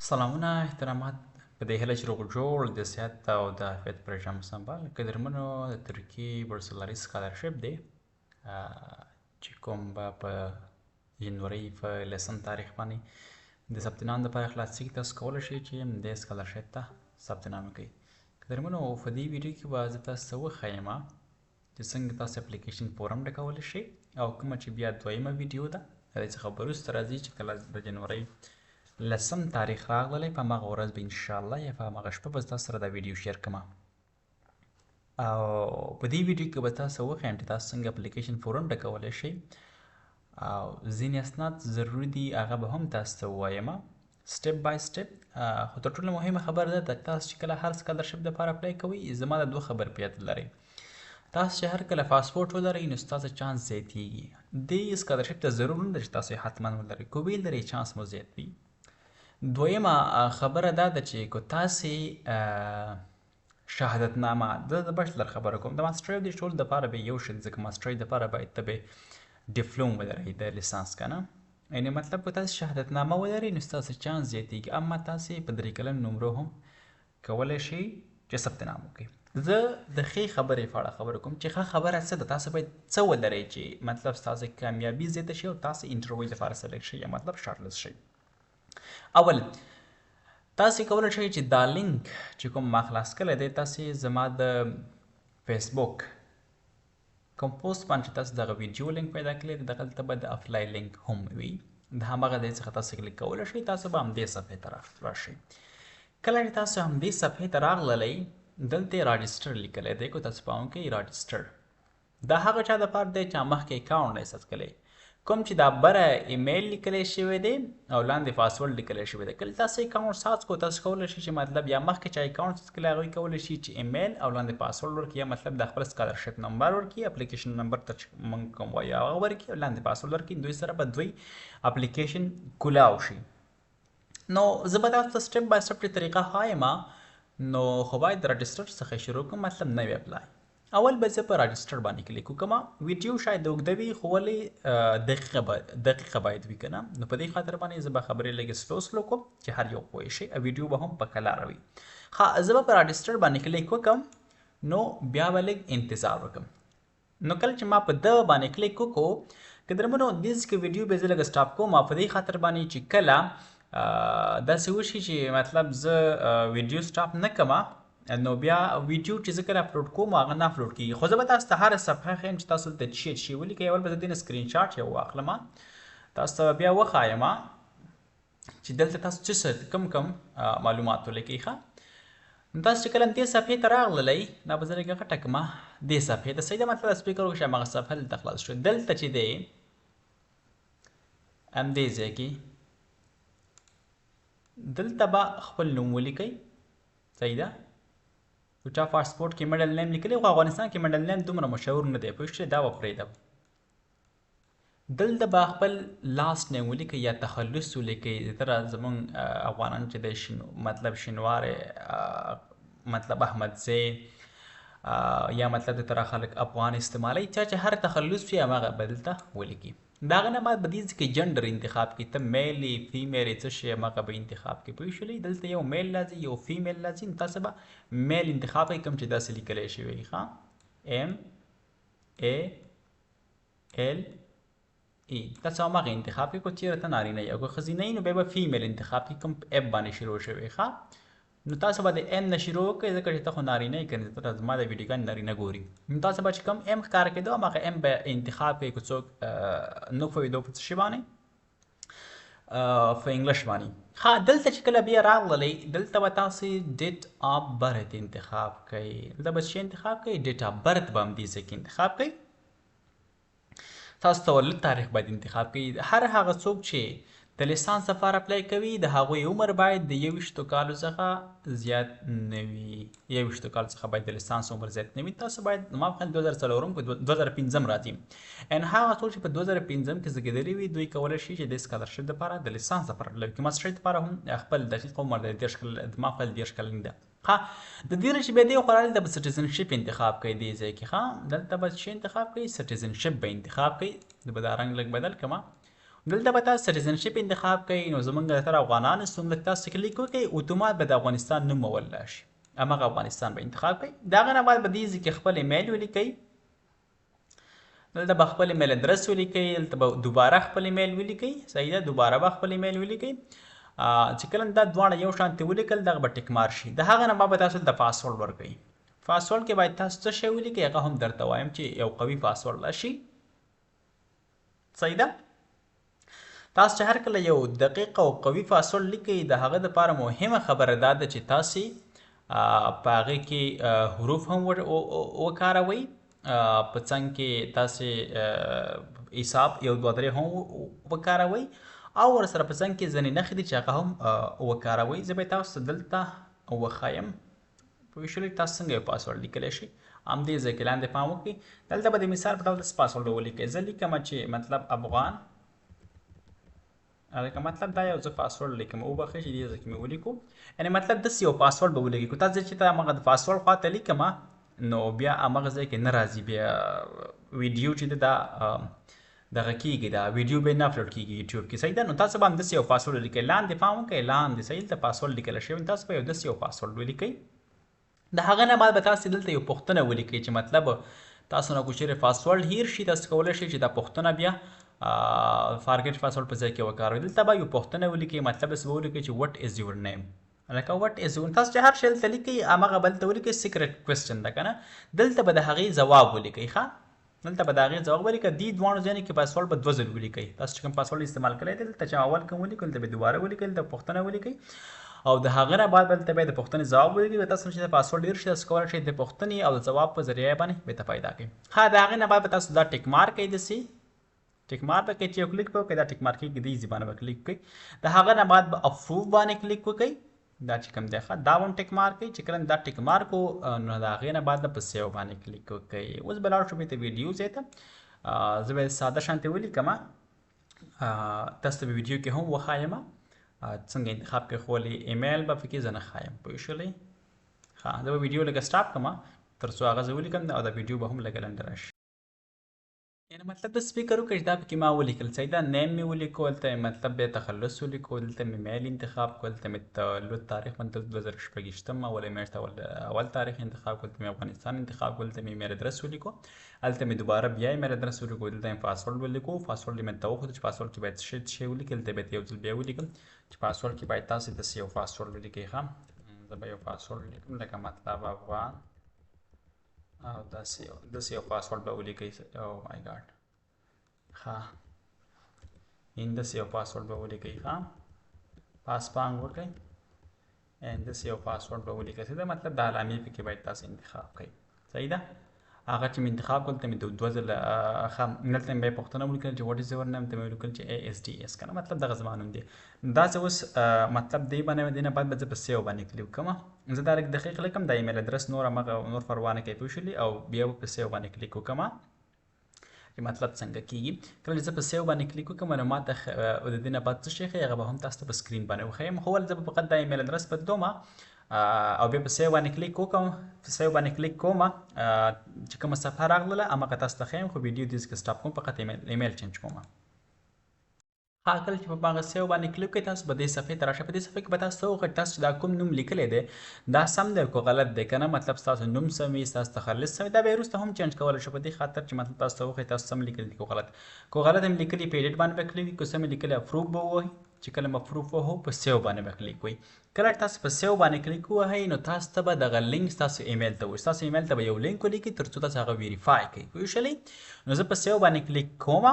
سلامونه احترامات په دې هیله چې روغ جوړ د صحت او د عافیت پرچم سنبال قدرمنو د ترکی برسلاري سکالرشپ دی چې کوم به په جنوري په لسم تاریخ باندې د ثبت نام لپاره خلاصیږي. تاسو کولی شئ چې د سکالرشپ ته ثبت نام وکړئ. قدرمنو په دې ویډیو کې به زه تاسو ته وښیم چې څنګه تاسو اپلیکیشن فورم ډکولی شئ او کومه چې بیا دویمه ویډیو ده د دې څخه به وروسته راځي چې کله د جنوري لسم تاریخ راغلی په هماغه ورځ به انشاءالله یا په هماغه شپه به تاسو سره دا ویډیو شیر کړم او په دې ویډیو کې به تاسو وښیم چې تاسو څنګه اپلیکیشن فورم ډکولی شئ او ځینې اسناد ضروري دي هغه به هم تاسو ته ووایم سټپ بای سټپ. خو تر ټولو مهمه خبره ده تاسو چې کله هر سکالرشپ دپاره اپلای کوئ زما د دوه خبر په یاد لرئ. تاسو چې هر کله پاسپورټ ولرئ نو ستاسو چانس زیاتیږي. دې سکالرشپ ته ضرور نه ده چې تاسو یې حتما ولرئ، که ویل لرئ چانس مو زیات وي. دویمه خبره دا ده چې که تاسې شهادتنامه د بچلر خبره کوم د ماسټرۍ د ټول دپاره به یو شی ځکه ماسټرۍ دپاره باید ته به ډیپلوم ولرئ د لیسانس که نه، یعنې مطلب که تاسې شهادتنامه ولرئ نو ستاسو چانس زیاتیږي. اما تاسې په 3 کلن نمرو هم کولی شئ چې ثبت نام وکړئ. زه د ښې خبرې په اړه خبره کوم چې ښه خبره څه ده، تاسو باید څه ولرئ چې مطلب ستاسو کامیابي زیاته شي او تاسو انټرویو لپاره سلیکټ شئ یا مطلب شارټ لیست شئ. اول تاسې کولی شئ چې دا لینک چې کوم ما خلاص کړی دی تاسې زما د فیسبوک کوم پوسټ باندې چې تاسو دغه ویډیو لینک پیدا کړی دی دغلته به د اپلای لینک هم وي، د همغه ځای څخه تاسو کلیک کولی شئ. تاسو به همدې صفحې ته راشئ. کله چې تاسو همدې صفحې ته راغللی دلته یې راجسټر لیکلی دی، که تاسو پام کوئ راجسټر دا هغه چا دپاره دی چې مخکې اکاونټ نه ایست کړی، کوم چې دا بره ایمیل لیکلی شوی دی او لاندې پاسورډ لیکلی شوی دی. کله تاسو اکاونټ ساز کو تاسو کولی شئ چې مطلب یا مخکې چې اکاونټ ساز کړی هغوی کولی شي چې ایمیل او لاندې پاسورډ ورکړي یا مطلب د خپل سکالرشپ نمبر ورکړي، اپلیکیشن نمبر ته چې موږ کوم وایو هغه ورکړي او لاندې پاسورډ ورکړي. دوی سره به دوی اپلیکیشن کولاو شي. نو زه به تاسو ته سټپ بای سټپ طریقه ښایم، نو خو باید د راجسټر څخه شروع کوم، مطلب نوی اپلای. اول به زه په راجسټر باندې کلیک وکړم. ویډیو شاید اوږده وي خو ولې دقیقه باید وي که نه، نو په دې خاطر باندې زه به خبرې لږې سلو کوم چې هر یو پوه شي او ویډیو به هم په کلاره وي. ښه زه به په راجسټر باندې کلیک وکړم، نو بیا به لږ انتظار وکړم. نو کله چې ما په ده باندې کلیک وکړو قدرمنو دې کې ویډیو به زه لږ سټاپ کوم په دې خاطر باندې چې کله داسې وشي چې مطلب زه ویډیو سټاپ نه کړم نو بیا ویډیو چې زه کله اپلوډ کوم هغه نه اپلوډ کېږي. خو زه به تاسو ته هره صفحه ښیم چې تاسو دلته څه شی ولیکئ. اول به زه دې نه سکرین شاټ یو واخلم تاسو ته بیا وښایم چې دلته تاسو څه کم معلومات ولیکئ. ښه نو تاسو چې کله دې صفحې ته راغللی دا به زه لږه غټه کړم دې صفحې ته صحیح ده، مطلب سپیکر وکړئ هماغه صفحه دلته خلاص شوه. دلته چې دی همدې ځای کې دلته به خپل نوم ولیکئ. صحیح ده، که چا پاسپورټ کې میډل نیم لیکلی خو افغانستان کې میډل نیم دومره مشهور نه دی پوه شوې، دا به پرېږدم. دلته به خپل لاست نیم ولیکئ یا تخلص ولیکئ. زیاتره زمونږ افغانان چې دی مطلب شینوارې مطلب احمدزی یا مطلب د تره خلک افغان استعمالی، چا چې هر تخلص وي هماغه به دلته ولیکي. د هغه نه بعد به دې کې جنډر انتخاب کړي، ته میل یې فیمیل یې څه شی هماغه به انتخاب کړي پوه شولې. دلته یو میل راځي یو فیمیل راځي، نو تاسو به میل انتخاب کړئ کوم چې داسې لیکلی شوی وي. ښه ایم ای ایل ای تاسو هماغه انتخاب کړئ. که چېرې ته نارینه یې او که ښځینه یې نو بیا به فیمیل انتخاب کړئ کوم اف باندې شروع شوی. ښه نو تاسو به د ام نه شروع وکړئ ځکه چې ته خو نارینه یې که نه زما د ویډیوګانې نارینه ګوري. نو تاسو به چې کوم ام ښکاره کېدو هماغه ام به انتخاب کړئ. که څوک نه پوهېدو په څه شي باندې په انګلیش باندې. ښه دلته چې کله بیا راغللی دلته به تاسې ډیټ آف برث انتخاب کړئ. دلته به څه انتخاب کړئ؟ ډیټ آف برث به همدې ځای کې انتخاب کړئ. تاسو تولد تاریخ باید انتخاب کړئ. هر هغه څوک چې د لیسانس لپاره اپلای کوي د هغوی عمر باید د 21 کالو څخه زیات نه وي. 21 کالو څخه باید د لیسانس عمر زیات نه وي. تاسو باید ما په خیال 2004 کې 2015 راځي ان هغه څوک چې په 2015 کې زیږېدلي وي دوی کولی شي چې د سکالرشپ دپاره د لیسانس لپاره اپلای کړي. ماسټرۍ دپاره هم خپل دقیق عمر د 10 ما په خیال 10 کلن ده. ښه د دې نه چې بیا دې وخوړل د سټیزنشپ انتخاب کړئ دې ځای کې. ښه دلته به څه انتخاب کړئ؟ سټیزنشپ به انتخاب کړئ. زه به دا رنګ لږ بدل کړم دلته به تاسو سټیزنشپ انتخاب کړئ نو زمونږ تر افغانان ستون لږ تاسو کلیک وکړئ اتومات به د افغانستان نوم مولا شي همغه افغانستان به انتخاب کړئ د هغه نه بعد به دې ځای کې خپل ایمیل ولیکئ دلته به خپل ایمیل ادرس ولیکئ دلته به دوباره خپل ایمیل ولیکئ صحیح ده دوباره به خپل ایمیل ولیکئ چې کله دا دواړه یو شانتې ولیکل دغه به ټیک مار شي د هغه نه بعد به تاسو د پاسورډ ورکئ پاسورډ کې باید تاسو څه شی ولیکئ هغه هم درته وایم چې یو قوي پاسورډ راشي صحیح ده تاسو چې هر کله یو دقیق او قوي پاسورډ لیکئ د هغه دپاره مهمه خبره دا ده چې تاسې په هغې کې حروف هم وکاروئ په څنګ کې تاسې حساب یو دوه درې هم وکاروئ او ورسره په څنګ کې ځینې نښې دي چې هغه هم وکاروئ زه به تاسو ته دلته وښایم پوه شولئ تاسو څنګه یو پاسورډ لیکلی شئ همدې ځای کې لاندې پام وکړئ دلته به د مثال په ډول داسې پاسورډ ولیکئ زه لیکم چې مطلب افغان لکه مطلب دا یو زه پاسورډ لیکم وبخښئ چې دې ځای کې مې ولیکو یعنې مطلب داسې یو پاسورډ به ولیکئ که تاسو چې ته همغه د پاسورډ خواته لیکم نو بیا همغه ځای کې نه راځي بیا ویډیو چې دا دغه کېږي دا ویډیو به نه اپلوډ کېږي یوټیوب کې صحیح ده نو تاسو به هم داسې یو پاسورډ ولیکئ لاندې پام وکړئ لاندې صحیح دلته پاسورډ لیکلی شوی تاسو به یو داسې یو پاسورډ ولیکئ د هغه نه بعد به تاسو دلته یو پوښتنه ولیکئ چې مطلب تاسو نه که چیرې پاسورډ هیر شي تاسو کولی شئ چې دا پوښتنه بیا فارګیټ پاسورډ په ځای کې وکاروئ دلته به یو پوښتنه ولیکئ مطلب یې به ولیکئ چې وټ از یور نیم لکه وټ از یور تاسو چې هر شی دلته لیکئ همغه به دلته ولیکئ سیکرټ کوېسچن ده که نه دلته به د هغې ځواب ولیکئ ښه دلته به د هغې ځواب ولیکئ دې دواړو ځایونو کې پاسورډ به 2 ځل ولیکئ تاسو چې کوم پاسورډ استعمال کړی دی دلته چې اول کوم ولیکئ دلته به دوباره ولیکئ دلته پوښتنه ولیکئ او د هغه نه بعد دلته به د پوښتنې ځواب ولیکئ تاسو چې د پاسورډ ډېر شي تاسو کولی شئ د پوښتنې او د ځواب په ذریعه باندې بېرته پیدا کړئ ښه د هغې نه بعد به تاسو دا ټیک مار کوئ داسې ټیک مار به کوئ چې یو کلیک به وکړئ دا ټیک مار کېږي دې باندې به کلیک کوئ د هغه نه بعد به اپروف باندې کلیک وکړئ دا چې کوم دی ښه دا هم ټیک مار کوئ چې کله دا ټیک مار کو نو د هغې نه بعد په سیو باندې کلیک وکړئ اوس به لاړ شو بېرته ویډیو ځای ته زه به ساده شانتې ولیکم تاسو ته به ویډیو کې هم وښایم څنګه انتخاب کوئ خو ولې ایمیل به پکې زه نه ښایم پوه شولئ ښه زه به ویډیو لږه سټاپ کړم تر څو هغه زه ولیکم او دا ویډیو به هم لږه لنډه راشي یعنې مطلب د سپیکر وکړئ چې دا پکې ما ولیکل صحیح ده نیم مې ولیکو هلته مطلب بیا تخلص ولیکو دلته مې میل انتخاب کړو دلته مې تولد تاریخ باندې 2016 اوله میاشت اول تاریخ انتخاب کړو دلته مې افغانستان انتخاب کړو دلته مې ایمیل ادرس ولیکو هلته مې دوباره بیا ایمیل ادرس ولیکو دلته مې پاسورډ ولیکو پاسورډ یې مې ته وښوده چې پاسورډ کې باید شی ولیکل دلته باید یو ځل بیا ولیکم چې پاسورډ کې باید تاسې داسې یو پاسورډ ولیکئ ښه زه به یو پاسورډ لیکم لکه مطلب افغان او داسې یو پاسورډ به ولیکئ او مای ګاډ ښه داسې یو پاسورډ به ولیکئ ښه پاسپانګ وکړئ داسې یو پاسورډ به ولیکئ صحیح ده مطلب د علامې پکې باید تاسو انتخاب کړئ صحیح ده هغه چې مې انتخاب کړل ته مې 2 ځله ښه دلته مې بیا پوښتنه ولیکل چې واټ از یور نیم ته مې ولیکل چې ASDS که نه مطلب دغه زما نوم دی داسې اوس مطلب دې باندې دې نه بعد به زه په سیو باندې کلیک کوم زه دا لږ دقیق لیکم دا ایمیل ادرس نور همغه نور پروا نه کوي پوه شولې او بیا به په سیو باندې کلیک وکړم چې مطلب څنګه کېږي کله چې زه په سیو باندې کلیک وکړم نو ماته د دې نه بعد څه شی ښیي هغه به هم تاسو ته په سکرین باندې وښیم خو ولې زه به فقط دا ایمیل ادرس بدلوم او بیا په سیو باندې کلیک وکړم په سیو باندې کلیک کوم چې کومه صفحه راغله همغه تاسو ته ښیم خو ویډیو دې کې سټاپ کوم فقط ایمیل چینج کوم ښه کله چې په هغه سیو باندې کلیک کوئ تاسو به دې صفحې ته راشئ په دې صفحې کې به تاسو ته وښایي تاسو چې دا کوم نوم لیکلی دی دا سم دی که غلط دی که نه مطلب ستاسو نوم سم وي ستاسو تخلص سم وي دا به یې وروسته هم چینج کولی شو په دې خاطر چې مطلب تاسو ته وښایي تاسو سم لیکلی دي که غلط که غلط هم لیکلي په ایډیټ باندې به کلیک وي که سم یې لیکلی اپروف به ووهئ چې کله اپروف ووهو په سیو باندې به کلیک وي کله تاسو په سیو باندې کلیک ووهئ نو تاسو ته به دغه لینک ستاسو ایمیل ته وایي ستاسو ایمیل ته به یو لینک ولیکي تر څو تاسو هغه ویریفای کړئ پوه شولئ نو زه په سیو باندې کلیک کوم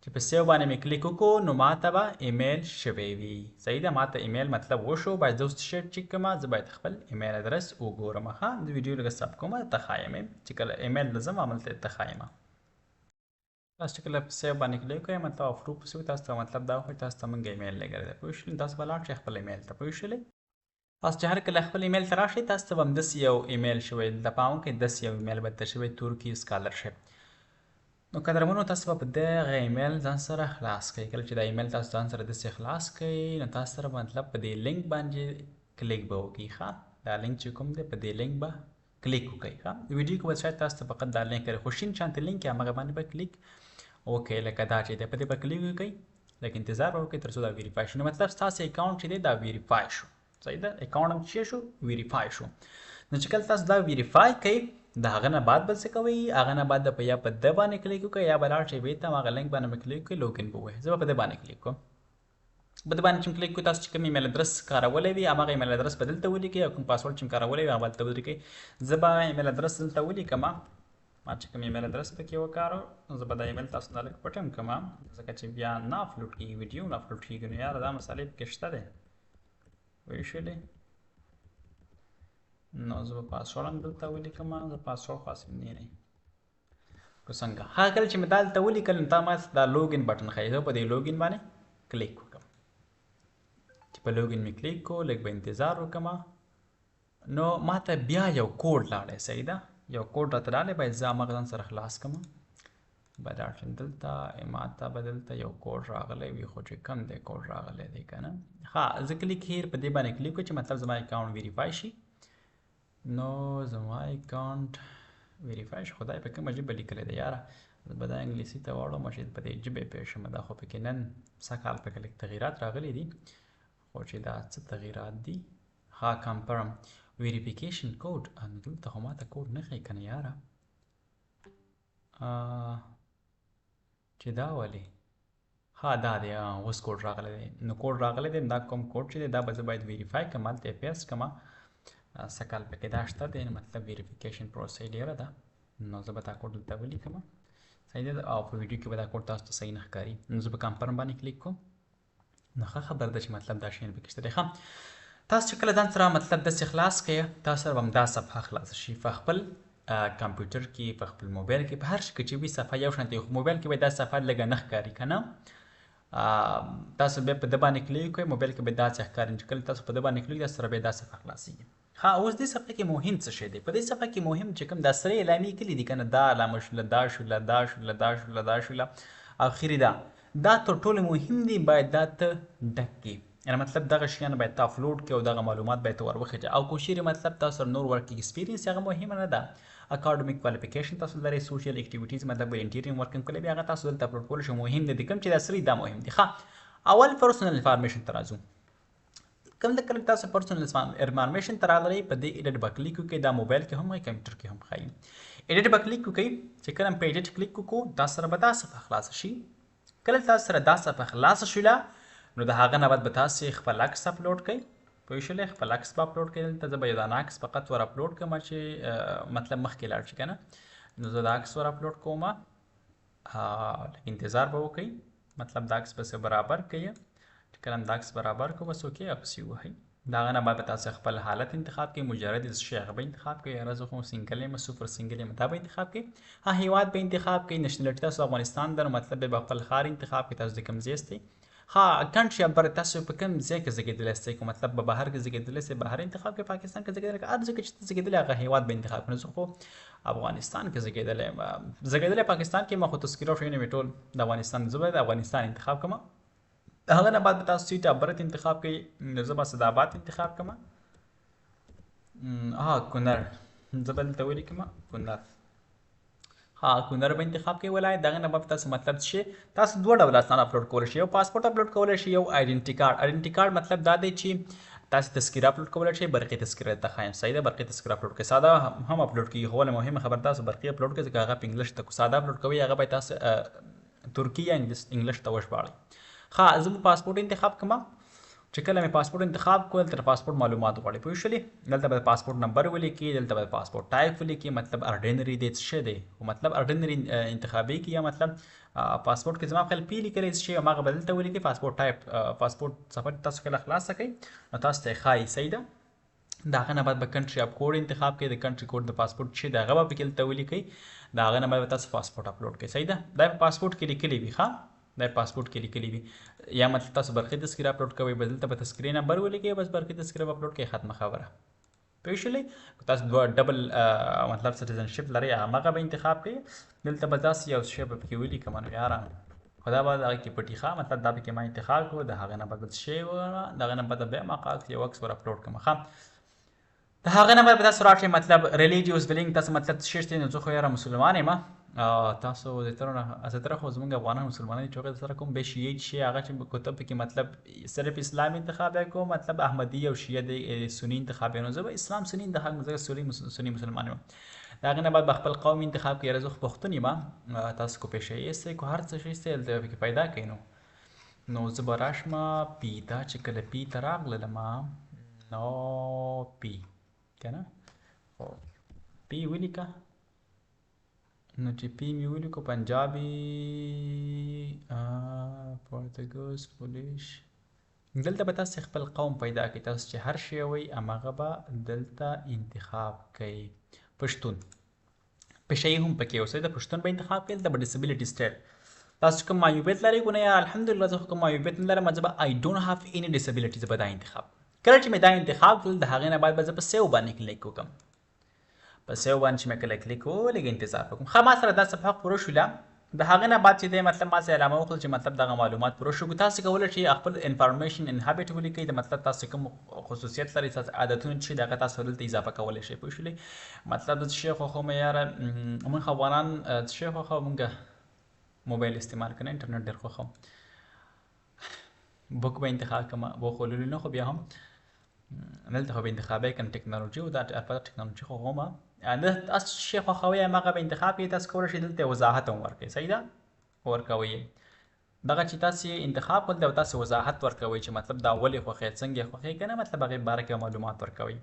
چې په سیو باندې مې کلیک وکړو نو ماته به ایمیل شوی وي صحیح ده ماته ایمیل مطلب وشو باید زه اوس څه چیک کړم زه باید خپل ایمیل ادرس وګورم ښه د ویډیو لږه سټاپ کوم ته ښایم چې کله ایمیل ته ځم هملته ته ښایم تاسو چې کله په سیو باندې کلیک کوئ مطلب اپروف شوي تاسو ته مطلب دا وښایي تاسو ته موږ ایمیل لګولی دی پوه شولئ تاسو به لاړ شئ خپل ایمیل ته پوه شولئ تاسو چې هر کله خپل ایمیل ته راشئ تاسو ته به همداسې یو ایمیل شوی دلته پام وکړئ داسې یو ایمیل به درته شوی ترکي سکالرشپ نو قدرمنو تاسو به په دغه ایمیل ځان سره خلاص کړئ کله چې دا ایمیل تاسو ځان سره داسې خلاص کړئ نو تاسو سره مطلب په دې لینک باندې کلیک به وکړئ ښه دا لینک چې کوم دی په دې لینک به کلیک وکړئ ښه ویډیو کې به شاید تاسو ته فقط دا لینک راځي خو شین شانتې لینک همغه باندې به کلیک اوکې لکه دا چې دی په دې به کلیک وکړئ لکه انتظار به وکړئ تر څو دا ویریفای شي نو مطلب ستاسو اکاونټ چې دی دا ویریفای شو صحیح ده اکاونټ هم څه شو ویریفای شو نو چې کله تاسو دا ویریفای کوئ د هغه نه بعد بل څه کوئ هغه نه بعد په یا په د باندې کلیک وکړئ یا به لاړ شئ بېرته هغه لینک باندې مې کلیک وکړئ لوګین به ووایي زه به په د باندې کلیک کوم په د باندې چې کلیک کوئ تاسو چې کوم ایمیل ادرس کارولی وي هماغه ایمیل ادرس به دلته ولیکئ او کوم پاسورډ چې کارولی وي هغه به دلته ولیکئ زه به ایمیل ادرس دلته ولیکم ما چې کوم ایمیل ادرس پکې وکارو زه به دا ایمیل تاسو نه لږ پټ هم کړم ځکه چې بیا نه اپلوډ کېږي ویډیو نه اپلوډ کېږي نو یاره دا مسالې پکې شته دی وایي شولې نو زه به پاسورډ هم دلته ولیکم زه پاسورډ خاص نه یم که څنګه هغه کله چې مې دا دلته ولیکل نو تا ما دا لوګین بټن ښایي زه په دې لوګین باندې کلیک وکړم چې په لوګین مې کلیک کو لږ به انتظار وکړم نو ما ته بیا یو کوډ لاړی صحیح ده یو کوډ راته راغلی باید زه هماغه ځان سره خلاص کړم باید لاړ شم دلته ما ته به دلته یو کوډ راغلی وي خو چې کم دی کوډ راغلی دی که نه ها زه کلیک هیر په دې باندې کلیک وکړم چې مطلب زما اکاونټ ویریفای شي نو زما اکاونټ ویریفای شي خدای په کومه ژبه لیکلی دی یاره زه به دا انګلیسي ته واړم چې په دې ژبې پوه شم دا خو پکې نن سږ کال پکې لږ تغیرات راغلي دي خو چې دا څه تغیرات دي ها کنفرم ویریفیکیشن کوډ دلته خو ماته کوډ نه ښایي که نه یاره چې دا ولې ها دا دی اوس کوډ راغلی دی نو کوډ راغلی دی دا کوم کوډ چې دی دا به زه باید ویریفای کړم هلته یې پیسټ کړم سږ کال پکې دا شته دی مطلب ویریفیکیشن پروسه ډېره ده نو زه به دا کوډ دلته ولیکم صحیح ده او په ویډیو کې به دا کوډ تاسو ته صحیح نه ښکاري نو زه به کنفرم باندې کلیک کوم نو ښه خبره ده چې مطلب دا شیان پکې شته دی ښه تاسو چې کله ځان سره مطلب داسې خلاص کړئ تاسو سره به همدا صفحه خلاصه شي په خپل کمپیوټر کې په خپل موبایل کې په هر شي کې چې وي صفحه یو شانتې خو موبایل کې به دا صفحه لږه نه ښکاري که نه تاسو بیا په ده باندې کلیک کوئ موبایل کې به داسې ښکاري چې کله تاسو په ده باندې کلیک تاسو سره بیا دا صفحه خلاصېږي ها اوس دې صفحه کې مهم څه شی دی په دې صفحه کې مهم چې کوم دا سره اعلامي کلي دي که نه دا علامه شوله دا شوله دا شوله دا شوله دا شوله اخري دا تر ټولو مهم دي باید دا ته ډک کړي یعنې مطلب دغه شیان باید ته افلوډ کړې او دغه معلومات باید ته ور وخېږې او که چیرې مطلب تاسو سره نور ورک ایکسپیرینس هغه مهمه نه ده اکاډمیک کوالیفیکیشن تاسو لرئ سوشل اکټیویټیز مطلب ولنټیرینګ ورک هم کړی بیا هغه تاسو دلته اپلوډ کول شي مهم دی کوم چې دا سری دا مهم دي ښه اول پرسنل انفارمیشن ته راځو کوم د کله تاسو پرسنل انفارمیشن ته راغلی په دې ایډیټ به کلیک وکړئ دا موبایل کې هم وایي کمپیوټر کې هم ښایي ایډیټ به کلیک وکړئ چې کله په ایډیټ کلیک وکړو تاسو سره به دا صفحه خلاصه شي کله تاسو سره دا صفحه خلاصه شوله نو د هغه نه بعد به تاسو خپل عکس اپلوډ کړئ پوه شولې خپل عکس به اپلوډ کړئ دلته زه به یو دانه عکس فقط ور اپلوډ کړم چې مطلب مخکې لاړ شي که نه نو زه دا عکس ور اپلوډ کوم انتظار به وکړئ مطلب دا عکس بس برابر کړئ چې کله دا عکس برابر کړو بس اوکې عکس یې ووهئ د هغه نه بعد به تاسو خپل حالت انتخاب کړئ مجرد شی هغه به انتخاب کړئ یاره زه خو سنګل یم سوپر سنګل یم دا به انتخاب کړئ هیواد به انتخاب کړئ نشنلټي تاسو افغانستان در مطلب به خپل ښار انتخاب کړئ تاسو د کوم ځای یاستئ ها کنټري ابر تاسو په کوم ځای کې زیږېدلی یاستئ کوم مطلب به بهر کې زیږېدلی یاستئ بهر انتخاب کړئ پاکستان کې زیږېدلی هر ځای کې چې زیږېدلی هغه هیواد به انتخاب کړئ زه خو افغانستان کې زیږېدلی پاکستان کې ما خو تذکره او شیونه مې ټول د افغانستان زه به د افغانستان انتخاب کړم هغه نه بعد به تاسو سیټ برت انتخاب کړئ نو زه به سعدآباد انتخاب کړم کونړ زه به دلته ولیکم کونړ کونړ به انتخاب کړئ ولایت دغه نه به تاسو مطلب شي تاسو دوه ډول اسناد اپلوډ کولی شئ یو پاسپورټ اپلوډ کولی شئ یو آیډنټي کارت مطلب دا دی چې تاسو تذکره اپلوډ کولی شئ برقي تذکره درته ښایم صحیح ده برقي تذکره اپلوډ کړئ ساده هم اپلوډ کېږي خو ولې مهمه خبر تاسو برقي اپلوډ کړئ ځکه هغه په انګلیش ته ساده اپلوډ کوئ هغه به تاسو ترکي یا انګلیش ته وژباړئ زه به پاسپورټ انتخاب کړم چې کله مې پاسپورټ انتخاب کړو دلته پاسپورټ معلومات غواړي پوه شولې دلته به پاسپورټ نمبر ولیکي دلته به پاسپورټ ټایپ ولیکي مطلب ارډینري دی څه شی دی مطلب ارډینري انتخابي کې یا مطلب پاسپورټ کې زما خپل پی لیکلی څه شی هماغه به دلته ولیکي پاسپورټ ټایپ پاسپورټ صفحه تاسو کله خلاصه کړئ نو تاسو ته یې ښایي صحیح ده د هغه نه بعد به کنټري اپ کوډ انتخاب کړئ د کنټري کوډ د پاسپورټ چې د هغه به پکې دلته ولیکئ د هغه نه بعد به تاسو پاسپورټ اپلوډ کړئ صحیح ده دا په پاسپورټ کې لیکلی وي دا پاسپورټ کې لیکلی وي یا مطلب تاسو برقي تذکره اپلوډ کوئ به دلته به تذکرې نمبر ولیکئ بس برقي تذکره به اپلوډ کړئ ختمه خبره پوه شولې تاسو دوه ډبل مطلب سټیزنشپ لرئ هماغه به انتخاب کړئ دلته به داسې یو شی به پکې ولیکم نو یاره خو دا به هغه کې پټي مطلب دا پکې ما انتخاب کړو د هغه نه به بل شی د هغه نه به بیا ما یو عکس ور اپلوډ کړم د هغه نه به تاسو راشئ مطلب ریلیجیوس بلینګ تاسو مطلب څه شی نو زه خو یاره مسلمان یم تاسو د تر خو زمونږ افغانان مسلمانان چې هغه سره کوم به شیعه شي هغه چې کتب کې مطلب صرف اسلام انتخاب کو مطلب احمدی او شیعه د سنی انتخاب نه زه اسلام سنی انتخاب زه سنی مسلمان یم دا غنه بعد خپل قوم انتخاب کې رزق پښتون یم تاسو کو پېښې یې کو هر څه شي ستل د کې پیدا کینو نو زه براشما پیدا چې کله پی تراغله ما نو پی کنه پی ولیکا نو چې پی مې ولیکو پنجابي پرتګوس پولیش دلته به تاسو خپل قوم پیدا کړئ تاسو چې هر شی وي اماغه به دلته انتخاب کړئ پښتون پېښې هم پکې اوسه د پښتون به انتخاب کړئ د ډیسابیلیټي سټیټ تاسو کوم مایوبیت لري کو نه یا الحمدلله زه کوم مایوبیت نه لرم زه آی ډونټ هاف اني ډیسابیلیټي زه به دا انتخاب کله چې مې دا انتخاب کړل د هغې نه بعد به زه په سیو باندې کلیک وکړم په سیو باندې چې مې کله کلیک وکړو لږ انتظار وکړم ښه ما سره دا صفحه پوره شوله د هغې نه بعد چې دی مطلب ما سره علامه وکړل چې مطلب دغه معلومات پوره شو تاسو کولی شئ خپل انفارمیشن انهابټ ولیکئ د مطلب تاسو کوم خصوصیت لري تاسو عادتونه چې دغه تاسو دلته اضافه کولی شئ پوه شولې مطلب د شیخ خوښوم یاره موږ افغانان شیخ خوښوم موږ موبایل استعمال کنه انټرنیټ ډېر خوښوم بوک به انتخاب کوم بو خو لولو نه خو بیا هم دلته خو به انتخابی کنه ټکنالوژي او دا ټکنالوژي خو هم تاسو شیخ خوښوئ هماغه به انتخاب کړئ تاسو کولی شئ دلته وضاحت هم ورکړئ صحیح ده ورکوئ دغه چې تاسو انتخاب کړل او تاسو وضاحت ورکوئ چې مطلب دا ولې خوښئ څنګه خوښئ که نه مطلب هغې باره کې معلومات ورکوئ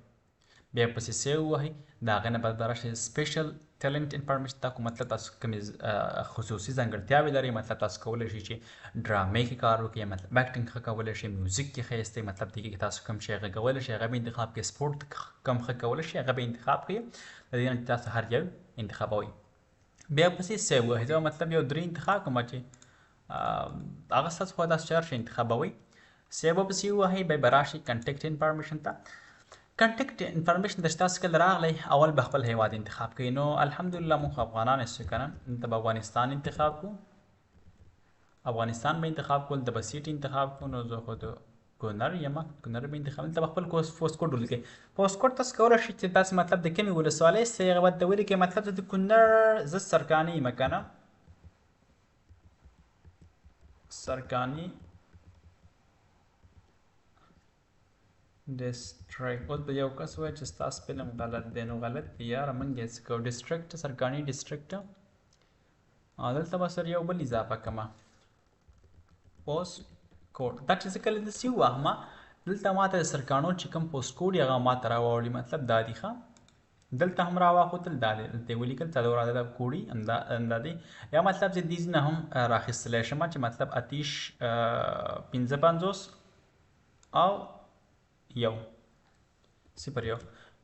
بیا پسې سیو ووهئ د هغې نه بعد به راشئ سپیشل ټیلنټ انفارمیشن تا کو مطلب تاسو کومې خصوصي ځانګړتیاوې لرئ مطلب تاسو کولی شئ چې ډرامې کې کار وکړئ مطلب اکټینګ ښه کولی شئ میوزیک کې ښه یاستئ مطلب دې کې تاسو کوم شی غږولی شئ هغه به انتخاب کړئ سپورټ کم ښه کولی شئ هغه به انتخاب کړئ د دې نه چې تاسو هر یو انتخابوئ بیا پسې سیو ووهئ زه مطلب یو 3 انتخاب کوم چې هغه ستاسو خوا داسې هر شی انتخابوئ سیو به پسې ووهئ بیا به راشئ کنټیکټ انفارمیشن ته کنټیکټ انفارمیشن د تاسو کله راغلی اول به خپل هیواد انتخاب کوئ نو الحمدلله موږ افغانان یو که نه دلته به افغانستان انتخاب کړو افغانستان به انتخاب کړو دلته به سیټ انتخاب کړو نو زه خو د کونړ یم کونړ به انتخاب دلته به خپل پوسټ کوډ ولیکئ پوسټ کوډ تاسو کولی شئ چې تاسو مطلب د کومې ولسوالۍ څه هغه به ورته ولیکئ مطلب زه د کونړ زه سرکاني یم که نه سرکاني ډسټریکټ اوس به یو کس وایي چې ستا سپیلنګ غلط دی نو غلط دی یاره موږ یې څه کوو ډسټریکټ سرکاني ډسټریکټ دلته به سره یو بل اضافه کړمه پوسټ کوډ دا چې زه کله داسې ووهمه دلته ماته د سرکانو چې کوم پوسټ کوډ یې هغه ماته راوړي مطلب دا دي ښه دلته هم راواخوتل دا دی دلته یې ولیکل څلور عدده کوډي همدا دی یا مطلب چې دې نه هم راخیستلی شم چې مطلب اتیش 55 او یو صفر یو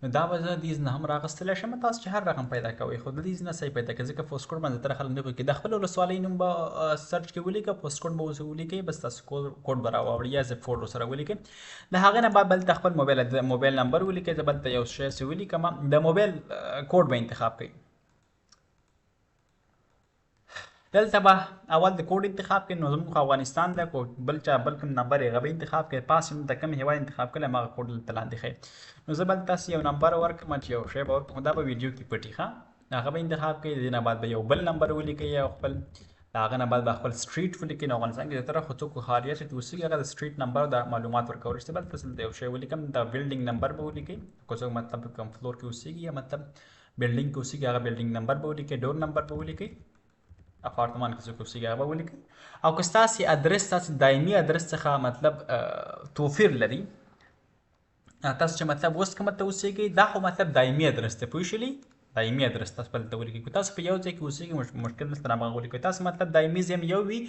نو دا به زه دیز نه هم راغستلی شم تاسو چې هر رقم پیدا کوئ خو د دیز نه صحیح پیدا کړئ ځکه پوسټ کوډ باندې تر خلک نه پوهېږي د خپل ولسوالۍ نوم به سرچ کې ولیکئ پوسټ کوډ به اوس ولیکئ بس تاسو کوډ به راواوړي یا زپ کوډ ورسره ولیکئ د هغې نه بعد بلته خپل موبایل نمبر ولیکئ زه بلته یو شی ولیکم د موبایل کوډ به انتخاب کړئ دلته به اول د کوډ انتخاب کړئ نو زموږ افغانستان دی کو بل چا بل کوم نمبر یې هغه به انتخاب کړئ پاس د کوم هیواد انتخاب کړی هماغه کوډ دلته لاندې ښیي نو زه به تاسو یو نمبر ورکړم چې یو شی به ورکړم دا به ویډیو کې پټي ښه هغه به انتخاب کړئ د دې نه بعد به یو بل نمبر ولیکئ یا خپل د هغه نه بعد به خپل سټریټ ولیکئ نو افغانستان کې زیاتره خو څوک خاریه چې اوسېږي هغه د سټریټ نمبر او د معلومات ورکولی شي بل تاسو یو شی ولیکم د بلډینګ نمبر به ولیکئ که څوک مطلب کوم فلور کې اوسېږي یا مطلب بلډینګ کې اوسېږي هغه بلډینګ نمبر به ولیکئ ډور نمبر به ولیکئ اپارتمان کې څوک اوسېږي هغه به ولیکئ او که ستاسې ادرس تاسې دایمي ادرس څخه مطلب توفیر لري تاسو چې مطلب اوس کومه ته اوسېږئ دا خو مطلب دایمي ادرس دی پوه شولي دایمي ادرس تاسو به دلته ولیکئ که تاسو په یو ځای کې اوسېږئ مشکل دلته هماغه ولیکئ تاسو مطلب دایمي ځای یو وي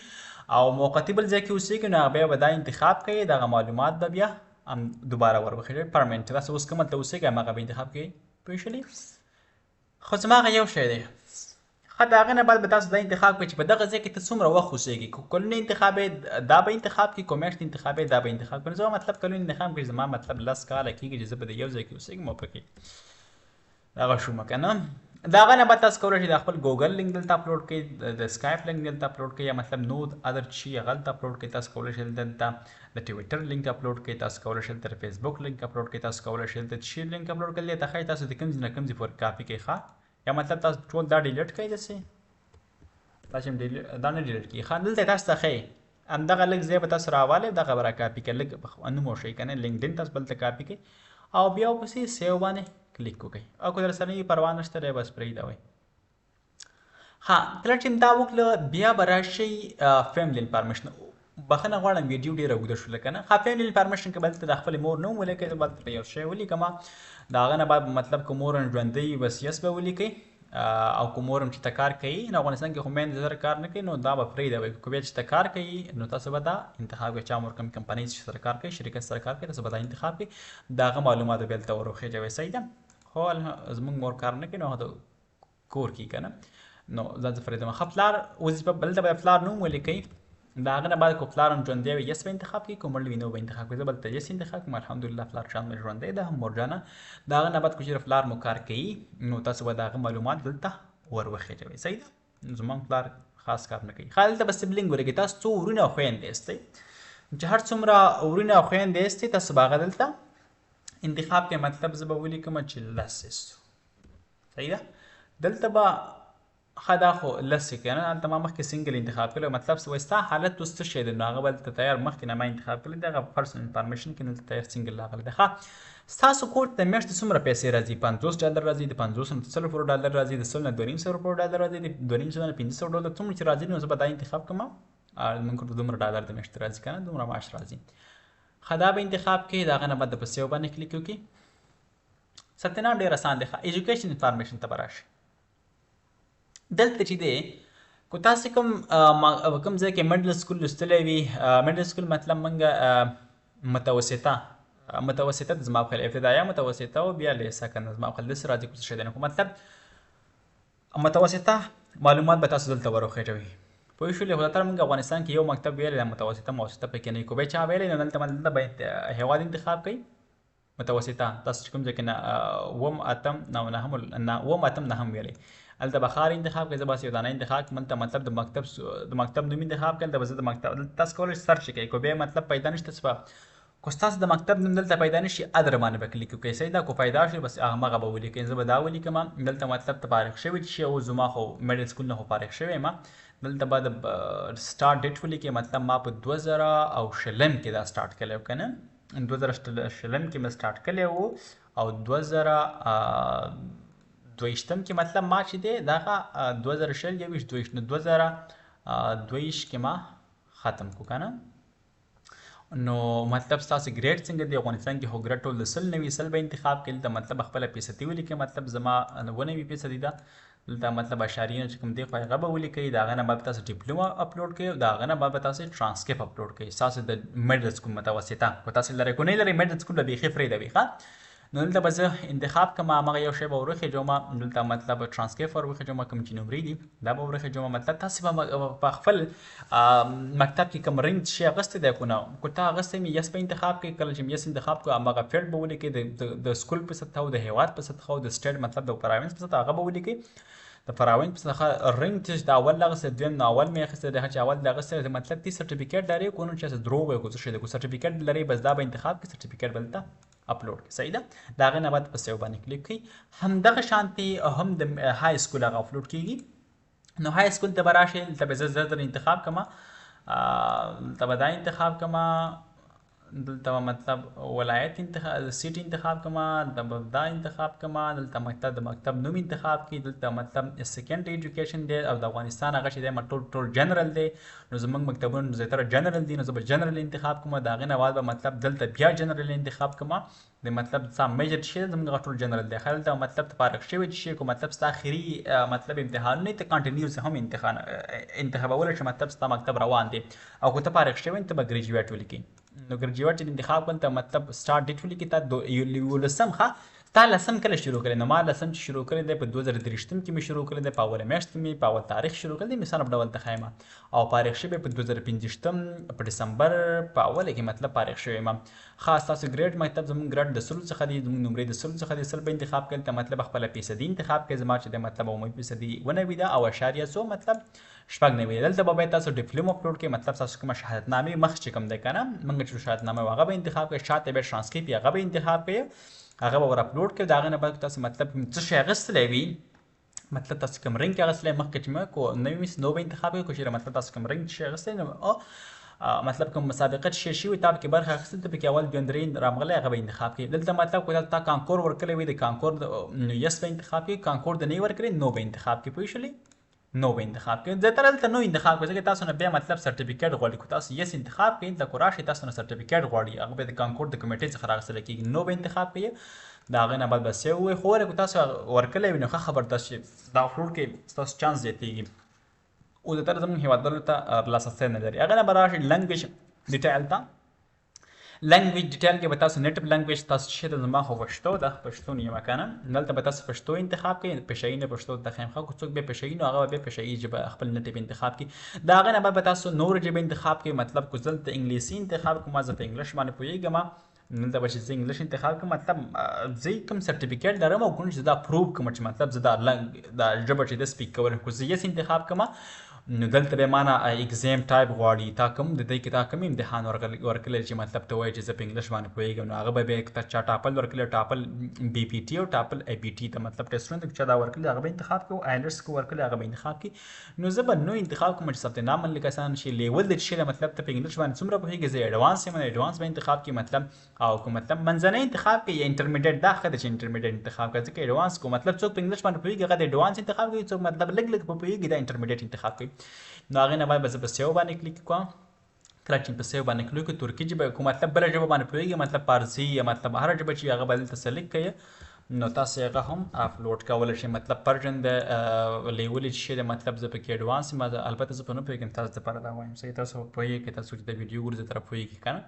او موقتي بل ځای کې اوسېږئ نو بیا به دا انتخاب کوئ دغه معلومات به بیا دوباره وربخېږي پرمنټ تاسو اوس کومه ته اوسېږئ هماغه به انتخاب کوئ پوه شولي خو زما هغه یو شی دی ښه د هغې نه بعد به تاسو دا انتخاب کړئ چې په دغه ځای کې ته څومره وخت اوسېږي که کلونه انتخاب دا به انتخاب کړي که میاشتې انتخاب دا به انتخاب کړي زما مطلب کلونه انتخاب کړي زما مطلب 10 کاله کېږي چې زه به د یو ځای کې اوسېږم او پکې دغه شومه که نه د هغه نه بعد تاسو کولی شئ د خپل ګوګل لینک دلته اپلوډ کړئ د سکایپ لینک دلته اپلوډ کړئ یا مطلب نو ادر شي هغه دلته اپلوډ کړئ تاسو کولی شئ دلته د ټویټر لینک اپلوډ کړئ تاسو کولی شئ دلته د فیسبوک لینک اپلوډ کړئ تاسو کولی شئ دلته شیر لینک اپلوډ کړئ دلته ښایي تاسو د کوم ځای نه کوم ځای پورې کاپي کړئ ښه یا مطلب تاسو ټول دا ډیلیټ کړئ داسې تاسو دا نه ډیلیټ کی خان دلته تاسو ته خې همدغه لږ ځای به تاسو راواله دغه به را کاپي کړئ لږ نوم وشئ که نه لینکډین تاسو بل ته کاپي کړئ او بیا ورپسې سیو باندې کلیک وکړئ او که در سره یې پروا نشته دی بس پرېږدوئ. ها کله چې دا وکړله بیا به راشئ فیملی انفارمیشن. بخښنه غواړم ویډیو ډېره اوږده شوله که نه. ها فیملی انفارمیشن کې به دلته د خپلې مور نوم ولیکئ زه به دلته یو شی ولیکمه د هغه نه بعد مطلب که مور ژوندی بس یس به ولیکئ او که مور هم چې ته کار کوي نو افغانستان کې خو میندې سره کار نه کوي نو دا به پرېږدوئ. که بیا چې ته کار کوي نو تاسو به دا انتخاب کوئ چا مور کوم کمپنۍ چې سره کار کوي شرکت سره کار کوي تاسو به دا انتخاب کوئ د هغه معلومات به دلته ورخېجوئ. صحیح ده. خو زموږ مور کار نه کوي نو هغه کور کې که نه نو ځان څه پرېږدم. ښه پلار وظیفه بلته به پلار نوم ولیکئ د هغه نه بعد که پلار هم ژوندی وي یس به انتخاب کړي که مړ وي نو به انتخاب کړي. زه به دلته یس انتخاب کړم الحمدلله پلار جان مې ژوندی ده هم مورجانه د هغه نه بعد که چېرې پلار مو کار کوي نو تاسو به د هغه معلومات دلته وروخېجوئ. صحیح ده. زموږ پلار خاص کار نه کوي. ښه دلته به سبلینګ ولیکئ تاسو څو ورونه او خویندې یاستئ چې هر څومره ورونه او خویندې یاستئ تاسو به هغه دلته انتخاب کوئ. مطلب زه به ولیکم چې 10 یاستو. صحیح ده. دلته به ښه دا خو 10 یې که نه هلته ما مخکې سنګل انتخاب کړی مطلب څه وایي ستا حالت اوس څه شی دی نو هغه به دلته تیار مخکې نه ما انتخاب کړی دی هغه پرسنل انفارمیشن کې دلته تیار سنګل راغلی دی. ښه ستاسو کور ته د میاشتې څومره پیسې راځي $50 راځي د 50 نه $100 راځي د 100 نه $250 راځي د 250 نه $500 څومره چې راځي نو زه به دا انتخاب کوم موږ ته دومره ډالر د میاشتې راځي که نه دومره معاش راځي. ښه دا به انتخاب کړئ د هغه نه بعد په سیو باندې کلیک وکړئ. ثبتنام ډېر اسان دی. ښه ایجوکیشن انفارمیشن ته به راشئ. دلته چې دی که تاسې کوم ځای کې میډل سکول لوستلی وي میډل سکول مطلب موږ متوسطه د زما په خیال ابتدایه متوسطه او بیا لیسه که نه زما په خیال داسې راځي کوم څه شی دی نو مطلب متوسطه معلومات به تاسو دلته وروخېجوئ. پوه شولې خو زیاتره موږ افغانستان کې یو مکتب ویلی دی متوسطه پکې نه وي. که به چا ویلی نو دلته به هېواد انتخاب کوئ متوسطه تاسو چې کوم ځای کې اووم اتم نهم ویلی هلته به ښار انتخاب کړئ. زه بس یو دانه انتخاب کړم دلته مطلب د مکتب نوم انتخاب کړل دلته به زه د مکتب تاسو کولی شئ سرچ کړئ که بیا مطلب پیدا نشته څه به که ستاسو د مکتب نوم دلته پیدا نه شي ادر باندې به کلیک وکړئ. صحیح ده. که پیدا شي بس همغه به ولیکئ. زه به دا ولیکم دلته مطلب ته فارغ شوي چې او زما خو میډل سکول نه خو فارغ شوی یم دلته به د سټارټ ډیټ ولیکئ مطلب ما په 2020 کې دا سټارټ کړی و که نه 2020 کې مې سټارټ کړی و او 2022 کې مطلب ما چې دی دغه 2022 کې ما ختم کو که نه نو مطلب ستاسو ګریډ څنګه دی افغانستان کې خو ګریډ ټول د 100 به انتخاب کړي دلته مطلب خپله فیصدي ولیکئ مطلب زما 99% ده دلته مطلب اشاریه چې کوم دی خو هغه به ولیکئ د هغه نه بعد تاسو ډیپلوما اپلوډ کړئ د هغه نه بعد تاسو ټرانسکریپټ اپلوډ کړئ ستاسو د میډل سکول متوسطه که تاسو لرئ که نه لرئ میډل سکول به بیخي پرېږدوئ. ښه نو دلته به زه انتخاب کوم همغه یو شی به ورخېجوم دلته مطلب ټرانسکریپټ ورخېجوم کوم چې نمرې دي دا به ورخېجوم مطلب تاسې به په خپل مکتب کې کوم رنګ شی اغوستی دی که نه که ته اغوستی مې یس به انتخاب کړئ کله چې مې یس انتخاب کړو همغه فیلډ به ولیکئ د سکول په سطحه او د هېواد په سطحه او د سټیټ مطلب د پراوینس په سطحه هغه به ولیکئ. د پراوینس په سطحه رنګ چې د اول اغوستی دویم د اول مې اخیستی دی چې اول د اغوستی د مطلب تی سرټیفیکیټ لرئ که نه چې درو به که څه شی دی که سرټیفیکیټ لرئ بس دا به انتخاب کړئ سرټیفیکیټ به دلته اپلوډ کړئ. صحیح ده. د هغې نه بعد په سیو باندې کلیک کړئ. همدغه شانتې هم د های سکول هغه اپلوډ کېږي نو های سکول ته به راشئ دلته به زه زر انتخاب کړم دلته به دا انتخاب کړم دلته به مطلب ولایت سیټ انتخاب کړم دلته به دا انتخاب کړم دلته د مکتب نوم انتخاب کړئ دلته مطلب سیکنډ ایجوکیشن دی او د افغانستان هغه چې دی ټول جنرل دی نو زموږ مکتبونه زیاتره جنرل دي نو زه به جنرل انتخاب کړم د هغې نه بعد به مطلب دلته بیا جنرل انتخاب کړم د مطلب څه میجر شی دی زموږ ټول جنرل دی. خلک دا مطلب ته فارغ شوی شي که مطلب ستا اخري مطلب امتحانونه ته کنټینیوس هم انتخابولی شي مطلب ستا مکتب روان دی او که ته فارغ شوی ته به ګریجویټ ولیکئ نو ګریجویټ چې انتخاب کړم ته مطلب سټارټ ډیټ ولیکئ تا 11 ښه تا لسم کله شروع کړی نو ما لسم چې شروع کړی دی په 2023 کې مې شروع کړی دی په اوله میاشت کې مې په اول تاریخ شروع کړی دی مثال په ډول ته ښایم او فارغ شوی په 2015 په ډسمبر په اوله کې مطلب فارغ شوی یم. خاص تاسو ګریډ مکتب زموږ ګریډ د 100 څخه دی زموږ نمرې د 100 څخه دی 100 به انتخاب کړل ته مطلب خپله فیصدي انتخاب کړئ زما چې د مطلب عمومي فیصدي 99 ده او اشاریه څو مطلب 99 دلته به باید تاسو ډیپلوم اپلوډ کړئ مطلب تاسو کومه شهادتنامې مخ چې کوم دی که نه موږ چې شهادتنامه هغه به انتخاب کړئ شاته به ټرانسکریپټ هغه به انتخاب کړئ هغه به ور اپلوډ کړئ د هغه نه بعد تاسو مطلب څه شی اخیستلی وي مطلب تاسو کوم رنګ اغوستلی مخکې چې مې کو نو به انتخاب کوي کو چېرې مطلب تاسو کوم رنګ چې اغوستی نو مطلب کوم مسابقه چې شیر شوي تا پکې برخه اخیستل ته پکې اول دویم درېیم راغلی هغه به انتخاب کړي. دلته مطلب کو تا کانکور ورکړی وي د کانکور نو یس به انتخاب کړي، کانکور د نه ورکړي نو به انتخاب کړي. پوه شولې؟ نو به انتخاب کړي. زیاتره دلته نو انتخاب کړي ځکه تاسو نه بیا مطلب سرټیفیکیټ غواړي. کو تاسو یس انتخاب کړئ دلته کو راشئ تاسو نه سرټیفیکیټ غواړي هغه به د کانکور د کمیټې څخه راغستل کېږي. نو به انتخاب کړئ د هغې نه بعد به سیو ووایي. خو ورکو تاسو ورکړلی وي نو ښه خبر تاسو چې دا اپلوډ کړئ ستاسو چانس زیاتېږي. او زیاتره زموږ هېوادوالو ته لاسرسی نه لري. هغې نه به راشئ لنګویج ډیټیل ته. لنګویج ډیټیل کې به تاسو نیټیو لنګویج تاسو چې د زما خو پښتو ده، پښتون یم که نه. دلته به تاسو پښتو انتخاب کړئ، پیشهیي نه پښتو ته خیمخه کو څوک بیا پیشهیي نو هغه به بیا پیشهیي ژبه خپل نیټیو انتخاب کړي. د هغې نه بعد به تاسو نور ژبې انتخاب کړئ. مطلب کو دلته انګلیسي انتخاب کوم، زه په انګلیش باندې پوهېږم دلته به چې زه انګلیش انتخاب کړم مطلب زه کوم سرټیفیکیټ لرم او کوم چې دا پروف کړم چې مطلب زه دا ژبه چې د سپیک کولی کو زه یس انتخاب کړم نو دلته به مانه اگزام ټایپ غواړي تا کوم د دې کې تا کوم امتحان ورکړلی چې مطلب ته وایي چې زه په انګلیش باندې پوهېږم نو هغه به بیا چا ټاپل ورکړلی ټاپل بی پی ټي او ټاپل ای پی ټي ته مطلب ټیسټونه چا دا ورکړي هغه به انتخاب کوو. آیلټس کو ورکړي هغه به انتخاب کړي. نو زه به نو انتخاب کوم چې ثبت نام من کسان شي لیول د شي مطلب ته په انګلیش باندې څومره پوهېږي زه ایډوانس یم ایډوانس به انتخاب کړي مطلب او کوم مطلب منځنی انتخاب کړي یا انټرمیډیټ دا ښه ده چې انټرمیډیټ انتخاب کړي ځکه ایډوانس کو مطلب څوک په انګلیش باندې پوهېږي هغه د ایډوانس انتخاب کوي، څوک مطلب لږ لږ پوهېږي دا انټرمیډیټ انتخاب کوي. نو هغې نه باید به زه په سیو باندې کلیک کوم. کله چې په سیو باندې کلیک کوم ترکي ژبه کوم مطلب بله ژبه باندې پوهېږي مطلب فارسي یا مطلب هره ژبه چې هغه به دلته سلیکټ کوي نو تاسو هغه هم اپلوډ کولی شئ. مطلب پرژن د لیولې چې شی دی مطلب زه پکې ایډوانس یم البته زه په نه پوهېږم تاسو دپاره دا وایم صحیح تاسو پوهېږئ تاسو چې د ویډیو ګورئ زه طرف پوهېږي که نه.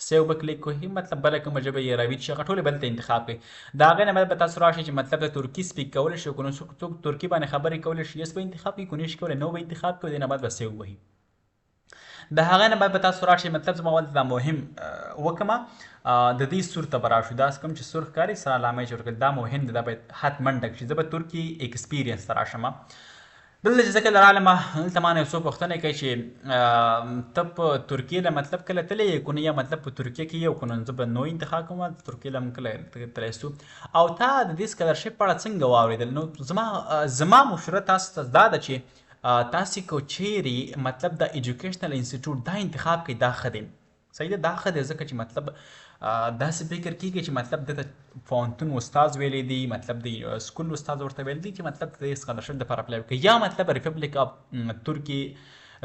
سیو به کلیک کوئ مطلب بله کومه ژبه یې راویډ شي هغه ټولې به دلته انتخاب کړئ. د هغې نه بعد به تاسو راشئ چې مطلب د ترکي سپیک کولی شي که نو څوک ترکي باندې خبرې کولی شي یس به انتخاب کړئ که نه شي کولی نو به انتخاب کړئ. د نه بعد به سیو وهي. د هغې نه بعد به تاسو راشئ مطلب زما ول دا مهم وکړمه د دې سور ته به راشو. دا کوم چې سور ښکاري سره علامه یې ورکړل دا مهم دی دا باید حتما ډک شي. زه به ترکي ایکسپیرینس ته راشم. دلته چې زه کله رالم دلته ما نه یو څو پوښتنې کوي چې ته په ترکیې له مطلب کله تللی یې که نه یا مطلب په ترکیه کې یې که نو زه به نو انتخاب کوم ترکیې له هم کله تللی سو. او تا د دې سکالرشپ په اړه څنګه واورېدل؟ نو زما مشوره تاسو ته دا ده چې تاسې که چیرې مطلب د ایجوکیشنل انسټیټیوټ دا انتخاب کوي دا ښه دی صحیح ده دا ښه دی ځکه چې مطلب داسې فکر کېږي چې مطلب دته پوهنتون استاد ویلی دی مطلب د سکول استاد ورته ویلی دی چې مطلب د سکالرشپ دپاره اپلای وکړي یا مطلب ریپبلیک اف ترکي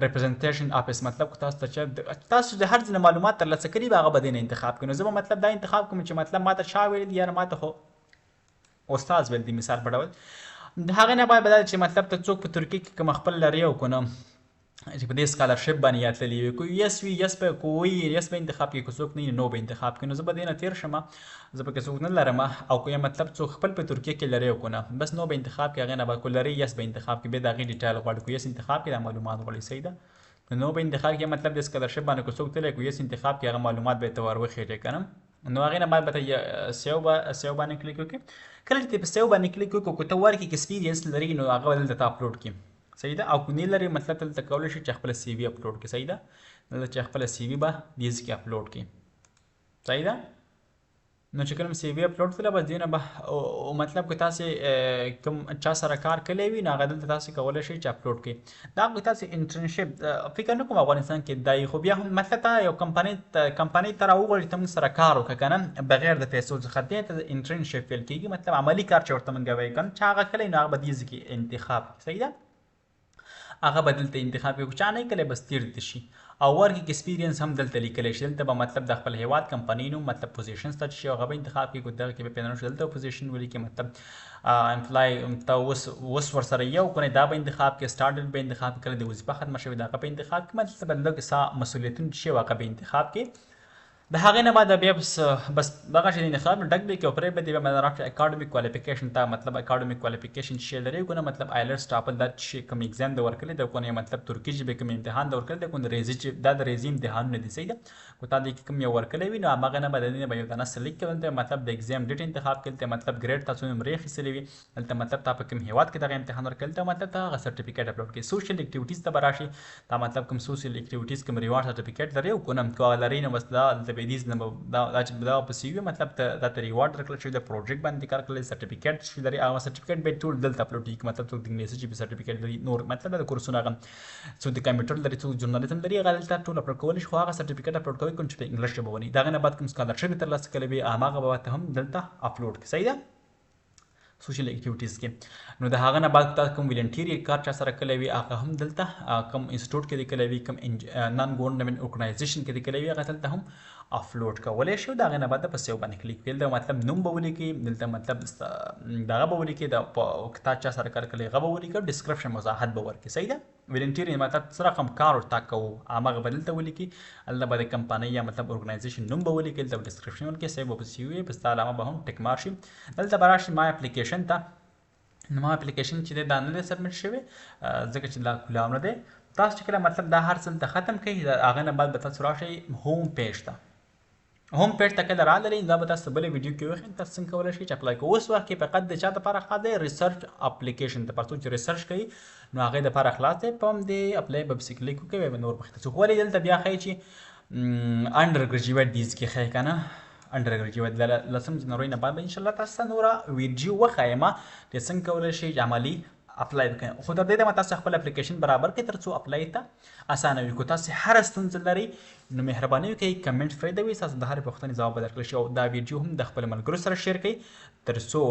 ریپرزنټیشن آفیس مطلب تاسو ته چې تاسو د هر ځای معلومات ترلاسه کړي به هغه به دې نه انتخاب کړي. نو زه به مطلب دا انتخاب کوم چې مطلب ما ته چا ویلی دی یا ما ته خو استاد ویل دی مثال په ډول. د هغې نه باید بدل چې مطلب ته څوک په ترکیې کې کوم خپل لري او که نه چې په دې سکالرشپ باندې یا تللی وي که یس وي یس به که وایي یس به انتخاب کړي که څوک نه وي نو به انتخاب کړي. نو زه به دې نه تېر شم زه پکې څوک نه لرم او که یا مطلب څوک خپل په ترکیې کې لري او که نه بس نو به انتخاب کړي. هغې نه به که لري یس به انتخاب کړي بیا د هغې ډیټیل غواړي که یس انتخاب کړي دا معلومات غواړي صحیح ده نو به انتخاب کړي. مطلب د سکالرشپ باندې که څوک تللی که یس انتخاب کړي هغه معلومات به یې ته ور وخېږي که نه. نو هغې نه بعد به ته سیو باندې کلیک وکړي. کله چې په سیو باندې کلیک وکړو که ته ورکړي ایکسپیرینس لري نو هغه به دلته ته اپلوډ کړي صحیح ده او که نه لري مطلب دلته کولی شي چې خپله سی وي اپلوډ کړي صحیح ده. دلته چې خپله سی وي به دې ځای کې اپلوډ کړي صحیح ده. نو چې کله سی وي اپلوډ کړله بس دې نه به مطلب که تاسې کوم چا سره کار کړی وي نو هغه دلته تاسې کولی شئ چې اپلوډ کړئ. دا که تاسې انټرنشپ فکر نه کوم افغانستان کې دا خو بیا هم مطلب ته یو کمپنۍ ته راوغواړي چې ته موږ سره کار وکړه که نه بغیر د پیسو څخه دې ته انټرنشپ ویل کېږي مطلب عملي کار چې ورته موږ وایو که نه چې هغه کلی نو هغه به دې ځای کې انتخاب صحیح ده هغه به دلته انتخاب کړي. چا نه کلی بس تیر دې شي او ورک ایکسپیرینس هم دلته لیکلی شي. دلته به مطلب د خپل هیواد کمپنۍ نوم مطلب پوزیشنز ته شي هغه به انتخاب کړي. که دغه کې به پیدا شي دلته پوزیشن ولیکي مطلب امپلای ته اوس ورسره یو کنه دا به انتخاب کړي. سټارټډ به انتخاب کړي د وظیفه ختمه شوې دا هغه به انتخاب کړي. مطلب لږ څه مسؤلیتونه شي هغه به انتخاب کړي. د هغې نه بعد بیا بس دغه شی د انتخاب نه ډک دی که پرې به دی بیا راشه اکاډمیک کوالیفیکیشن ته مطلب اکاډمیک کوالیفیکیشن شی لري که نه مطلب آیلټس ټاپل دا شی کوم اگزام د ورکړلی دی که نه مطلب ترکي ژبې کوم امتحان د ورکړلی دی که نه ریاضي چې دا د ریاضي امتحانونه دي صحیح ده. که تا د کوم یو ورکړلی وي نو همهغې نه به د دې نه به یو دانه سلیکټ کړل دی مطلب د اګزام ډیټ انتخاب کړل دی مطلب ګریډ تاسو نمرې اخیستلې وي دلته مطلب تا په کوم هیواد کې دغه امتحان ورکړل دی مطلب ته هغه سرټیفیکیټ اپلوډ کړي. سوشل اکټیویټیز ته به راشي دا مطلب کوم سوشل اکټیویټیز کوم ریوارډ سرټیفیکیټ لري او که نه که هغه لري نو بس دا دلته بيدیز نه دا پسې وي مطلب ته ته ریوارډ درکړل شوی د پروجیکټ باندې کار کړل سرټیفیکیټ شوی لري هغه سرټیفیکیټ به ټول دلته اپلوډ کیږي مطلب څوک د انګلیسي ژبې سرټیفیکیټ لري نور مطلب د کورسونو هغه څوک د کمپیوټر لري څوک ژورنالیزم لري هغه دلته ټول اپلوډ کولی شي خو هغه سرټیفیکیټ اپلوډ کوي کوم چې په انګلیش ژبه ونی دغه نه بعد کوم سکالرشپ ترلاسه کړی وي هماغه به ته هم دلته اپلوډ کړي صحیح ده سوشل اکټیویټیز کې نو د هغه نه بعد تاسو کوم ولنټیر کار چا سره کړی وي هغه هم دلته کوم انسټیټیوټ کې دی کړی وي کوم نان ګورنمنت ارګنایزیشن کې دی کړی وي هغه دلته هم اپلوډ کولی شو د هغې نه بعد په سیو باندې کلیک کړئ دلته مطلب نوم به ولیکئ دلته مطلب دغه به ولیکئ د تا چا سره کار کړی هغه به ولیکئ ډسکرپشن وضاحت به ورکړئ صحیح ده ولنټیر مطلب څه رقم کار ورته کوو هماغه به دلته ولیکئ هلته به د کمپنۍ یا مطلب ارګنایزیشن نوم به ولیکئ دلته به ډسکرپشن ورکړئ سیو به پسې وي په ستا علامه به هم ټک مار شي دلته به راشي ما اپلیکیشن ته نو ما اپلیکیشن چې دی دا نه دی سبمیټ شوی ځکه چې دا کولام نه دی تاسو چې کله مطلب دا هر څه ته ختم کړئ د هغه نه بعد به تاسو راشئ هوم پیج ته هوم پیج ته کله راغلی دا به تاسو بلې ویډیو کې وښیم تاسو څنګه کولی شئ چې اپلای کوئ اوس وخت کې فقط د چا دپاره خلاص دی ریسرچ اپلیکیشن دپاره څوک چې ریسرچ کوي نو هغې دپاره خلاص دی په همدې اپلای به پسې کلیک وکړئ بیا به نور مخکې ته ځو ولې دلته بیا ښایي چې انډر ګریجویټ ډیز کې ښایي که نه انډر ګریجویټ لسم جنورۍ نه بعد به انشاءالله تاسو ته نوره ویډیو وښایم چې څنګه کولی شئ چې عملي اپلای وکړئ خو تر دې دمه تاسو خپل اپلیکیشن برابر کړئ تر څو اپلای ته اسانه وي که تاسو هره ستونزه لرئ نو مهرباني وکړئ کمنټ پرېږدئ تاسو د هرې پوښتنې ځواب به درکړل شي او دا ویډیو هم د خپلو ملګرو سره شیر کړئ تر څو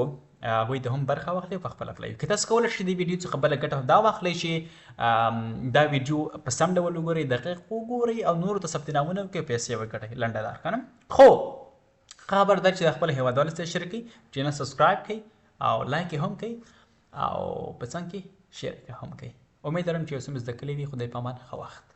هغوی ته هم برخه واخلي او په خپل اپلای وکړي تاسو کولی شئ د ویډیو څخه بله ګټه دا واخلئ چې دا ویډیو په سم ډول وګورئ دقیق وګورئ او نورو ته ثبت نامونه وکړئ پیسې وګټئ لنډه لار که نه خو خبردار چې د خپل هیوادوالو سره شیر کړئ چینل سبسکرایب کړئ او لایک یې هم کړئ او په څنګ کې شیر هم کوي امید لرم چې یو څه مې زده کړي وي خدای په امان ښه وخت